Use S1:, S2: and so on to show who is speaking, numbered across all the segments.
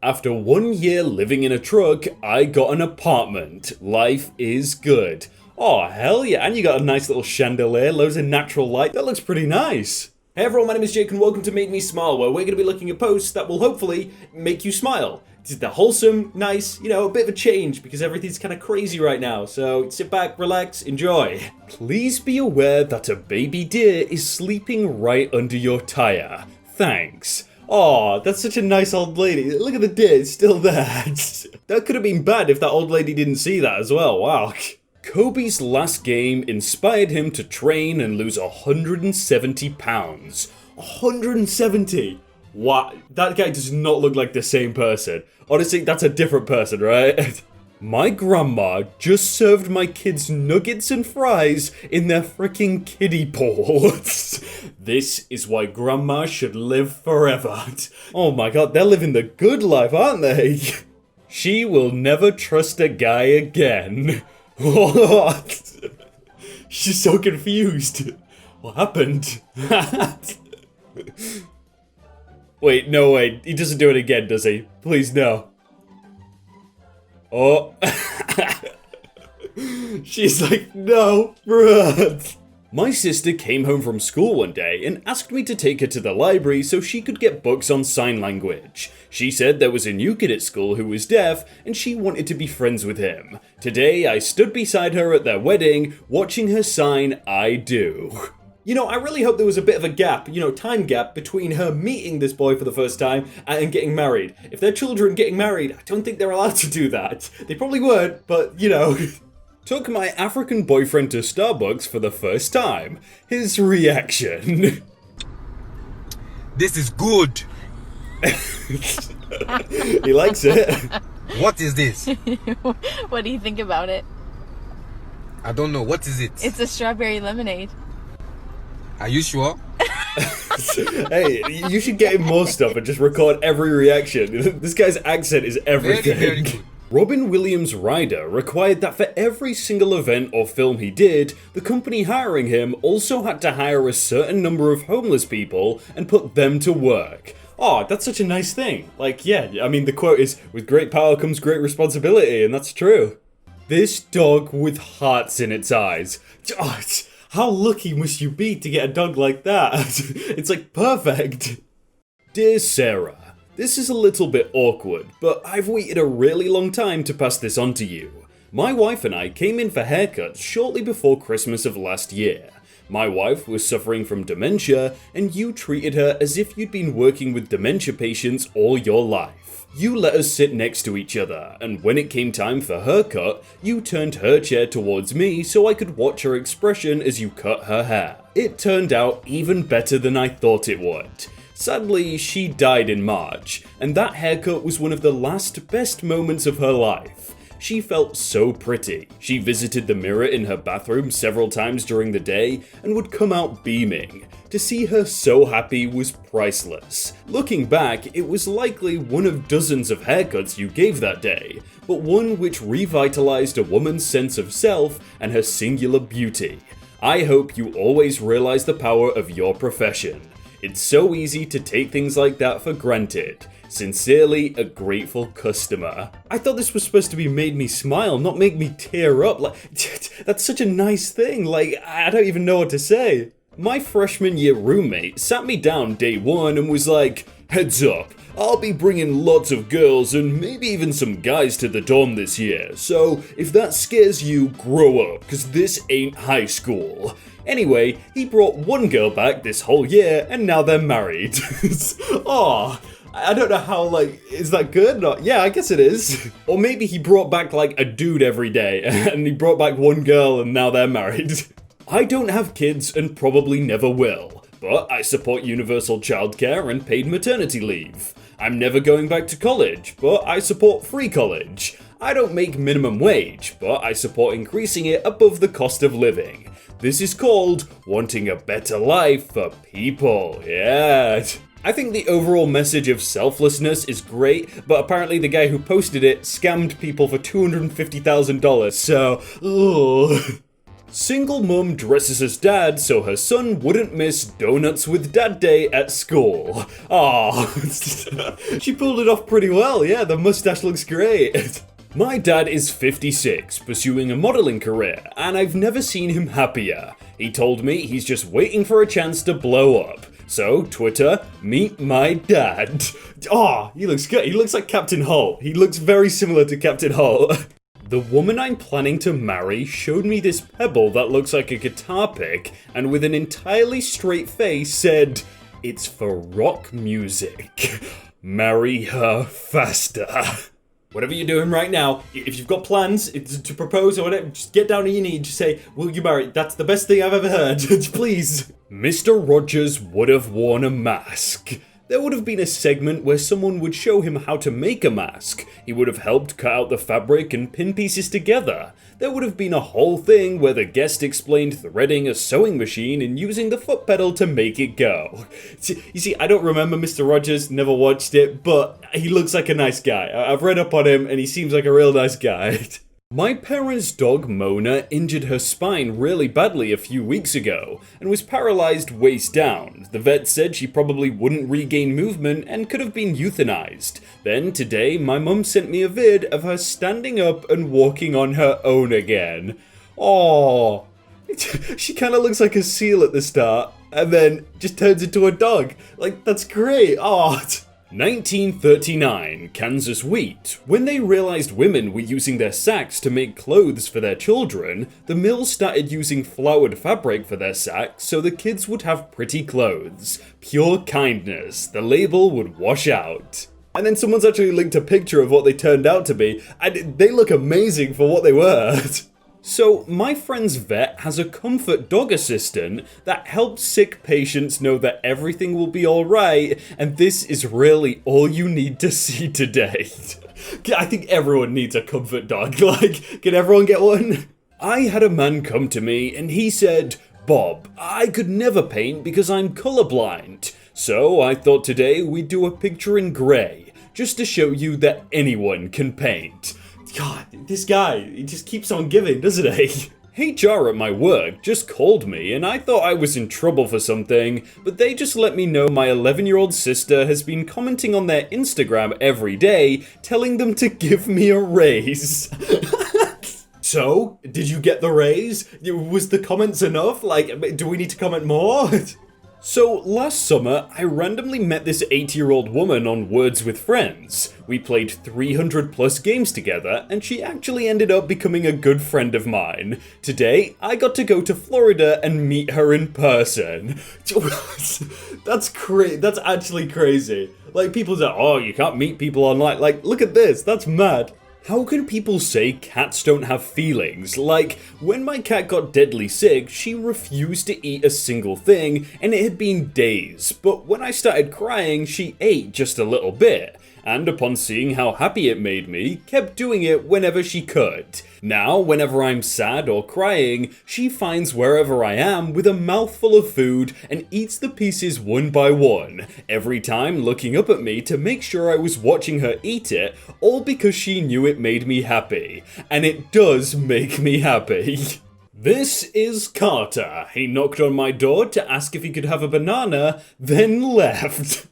S1: After 1 year living in a truck, I got an apartment. Life is good. Oh, hell yeah, and you got a nice little chandelier, loads of natural light. That looks pretty nice. Hey everyone, my name is Jake and welcome to Made Me Smile, where we're going to be looking at posts that will hopefully make you smile. They're wholesome, nice, a bit of a change because everything's kind of crazy right now. So sit back, relax, enjoy. Please be aware that a baby deer is sleeping right under your tire. Thanks. Aw, that's such a nice old lady. Look at the deer, it's still there. That could have been bad if that old lady didn't see that as well, wow. Kobe's last game inspired him to train and lose 170 pounds. 170? Wow, that guy does not look like the same person. Honestly, that's a different person, right? My grandma just served my kids nuggets and fries in their freaking kiddie pool. This is why grandma should live forever. Oh my god, they're living the good life, aren't they? She will never trust a guy again. What? She's so confused. What happened? Wait, no way. He doesn't do it again, does he? Please, no. Oh. She's like, no, bruh. My sister came home from school one day and asked me to take her to the library so she could get books on sign language. She said there was a new kid at school who was deaf and she wanted to be friends with him. Today I stood beside her at their wedding, watching her sign I do. I really hope there was a bit of a gap, time gap between her meeting this boy for the first time and getting married. If they're children getting married, I don't think they're allowed to do that. They probably would, but Took my African boyfriend to Starbucks for the first time. His reaction.
S2: This is good.
S1: He likes it.
S2: What is this?
S3: What do you think about it?
S2: I don't know. What is it?
S3: It's a strawberry lemonade.
S2: Are you sure?
S1: Hey, you should get him more stuff and just record every reaction. This guy's accent is everything.
S2: Very good.
S1: Robin Williams' Ryder required that for every single event or film he did, the company hiring him also had to hire a certain number of homeless people and put them to work. Oh, that's such a nice thing. The quote is, with great power comes great responsibility, and that's true. This dog with hearts in its eyes. Oh, how lucky must you be to get a dog like that? It's like perfect. Dear Sarah, this is a little bit awkward, but I've waited a really long time to pass this on to you. My wife and I came in for haircuts shortly before Christmas of last year. My wife was suffering from dementia, and you treated her as if you'd been working with dementia patients all your life. You let us sit next to each other, and when it came time for her cut, you turned her chair towards me so I could watch her expression as you cut her hair. It turned out even better than I thought it would. Sadly, she died in March, and that haircut was one of the last best moments of her life. She felt so pretty. She visited the mirror in her bathroom several times during the day and would come out beaming. To see her so happy was priceless. Looking back, it was likely one of dozens of haircuts you gave that day, but one which revitalized a woman's sense of self and her singular beauty. I hope you always realize the power of your profession. It's so easy to take things like that for granted. Sincerely, a grateful customer. I thought this was supposed to be made me smile, not make me tear up. That's such a nice thing. I don't even know what to say. My freshman year roommate sat me down day one and was like, heads up, I'll be bringing lots of girls and maybe even some guys to the dorm this year. So if that scares you, grow up, cause this ain't high school. Anyway, he brought one girl back this whole year and now they're married. Aw. I don't know how, is that good? Yeah, I guess it is. Or maybe he brought back, a dude every day, and he brought back one girl and now they're married. I don't have kids and probably never will, but I support universal childcare and paid maternity leave. I'm never going back to college, but I support free college. I don't make minimum wage, but I support increasing it above the cost of living. This is called wanting a better life for people, yeah. I think the overall message of selflessness is great, but apparently the guy who posted it scammed people for $250,000, so, ugh. Single mum dresses as dad so her son wouldn't miss Donuts with Dad Day at school. Aw, she pulled it off pretty well, yeah, the mustache looks great. My dad is 56, pursuing a modeling career, and I've never seen him happier. He told me he's just waiting for a chance to blow up. So, Twitter, meet my dad. Aw, he looks good. He looks like Captain Holt. He looks very similar to Captain Holt. The woman I'm planning to marry showed me this pebble that looks like a guitar pick, and with an entirely straight face said, "It's for rock music. Marry her faster." Whatever you're doing right now, if you've got plans to propose or whatever, just get down on your knees, just say, "Will you marry?" That's the best thing I've ever heard. Please. Mr. Rogers would have worn a mask. There would have been a segment where someone would show him how to make a mask. He would have helped cut out the fabric and pin pieces together. There would have been a whole thing where the guest explained threading a sewing machine and using the foot pedal to make it go. You see, I don't remember Mr. Rogers, never watched it, but he looks like a nice guy. I've read up on him and he seems like a real nice guy. My parents' dog Mona injured her spine really badly a few weeks ago and was paralyzed waist down. The vet said she probably wouldn't regain movement and could have been euthanized. Then today my mum sent me a vid of her standing up and walking on her own again. Aww. She kind of looks like a seal at the start and then just turns into a dog. Like, that's great. Aww. 1939, Kansas wheat. When they realized women were using their sacks to make clothes for their children, the mill started using flowered fabric for their sacks so the kids would have pretty clothes. Pure kindness. The label would wash out. And then someone's actually linked a picture of what they turned out to be, and they look amazing for what they were. So, my friend's vet has a comfort dog assistant that helps sick patients know that everything will be alright, and this is really all you need to see today. I think everyone needs a comfort dog. Like, can everyone get one? I had a man come to me and he said, "Bob, I could never paint because I'm colorblind. So I thought today we'd do a picture in grey, just to show you that anyone can paint." God, this guy, he just keeps on giving, doesn't he? HR at my work just called me and I thought I was in trouble for something, but they just let me know my 11-year-old sister has been commenting on their Instagram every day, telling them to give me a raise. So, did you get the raise? Was the comments enough? Like, do we need to comment more? So, last summer, I randomly met this 80-year-old woman on Words with Friends. We played 300 plus games together, and she actually ended up becoming a good friend of mine. Today, I got to go to Florida and meet her in person. That's actually crazy. Like, people say, "Oh, you can't meet people online." Like, look at this, that's mad. How can people say cats don't have feelings? Like, when my cat got deadly sick, she refused to eat a single thing, and it had been days. But when I started crying, she ate just a little bit. And upon seeing how happy it made me, kept doing it whenever she could. Now, whenever I'm sad or crying, she finds wherever I am with a mouthful of food and eats the pieces one by one, every time looking up at me to make sure I was watching her eat it, all because she knew it made me happy. And it does make me happy. This is Carter. He knocked on my door to ask if he could have a banana, then left.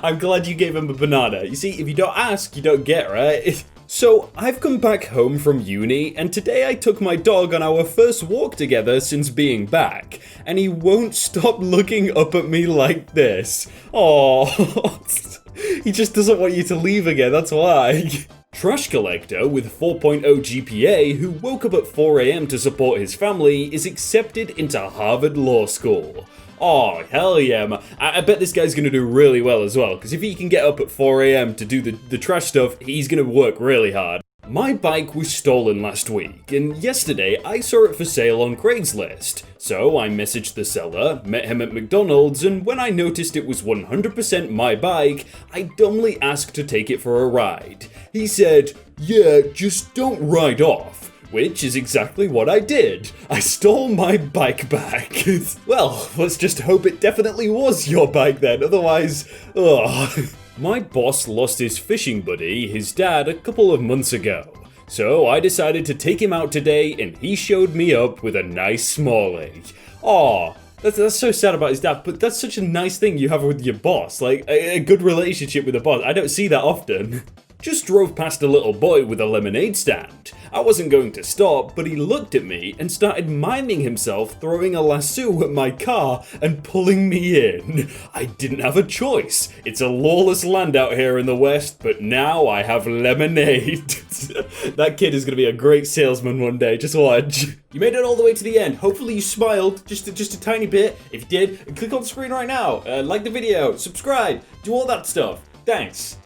S1: I'm glad you gave him a banana. You see, if you don't ask, you don't get, right? So, I've come back home from uni, and today I took my dog on our first walk together since being back, and he won't stop looking up at me like this. Aww. He just doesn't want you to leave again, that's why. Trash collector with 4.0 GPA who woke up at 4 AM to support his family is accepted into Harvard Law School. Oh, hell yeah, man. I bet this guy's gonna do really well as well, because if he can get up at 4 AM to do the trash stuff, he's gonna work really hard. My bike was stolen last week, and yesterday I saw it for sale on Craigslist. So I messaged the seller, met him at McDonald's, and when I noticed it was 100% my bike, I dumbly asked to take it for a ride. He said, "Yeah, just don't ride off." Which is exactly what I did. I stole my bike back. Well, let's just hope it definitely was your bike then, otherwise, ugh. My boss lost his fishing buddy, his dad, a couple of months ago. So I decided to take him out today, and he showed me up with a nice smalley. Aw, that's so sad about his dad, but that's such a nice thing you have with your boss, like a good relationship with a boss. I don't see that often. Just drove past a little boy with a lemonade stand. I wasn't going to stop, but he looked at me and started miming himself throwing a lasso at my car and pulling me in. I didn't have a choice. It's a lawless land out here in the West, but now I have lemonade. That kid is going to be a great salesman one day, just watch. You made it all the way to the end. Hopefully you smiled, just a tiny bit. If you did, click on the screen right now, like the video, subscribe, do all that stuff. Thanks.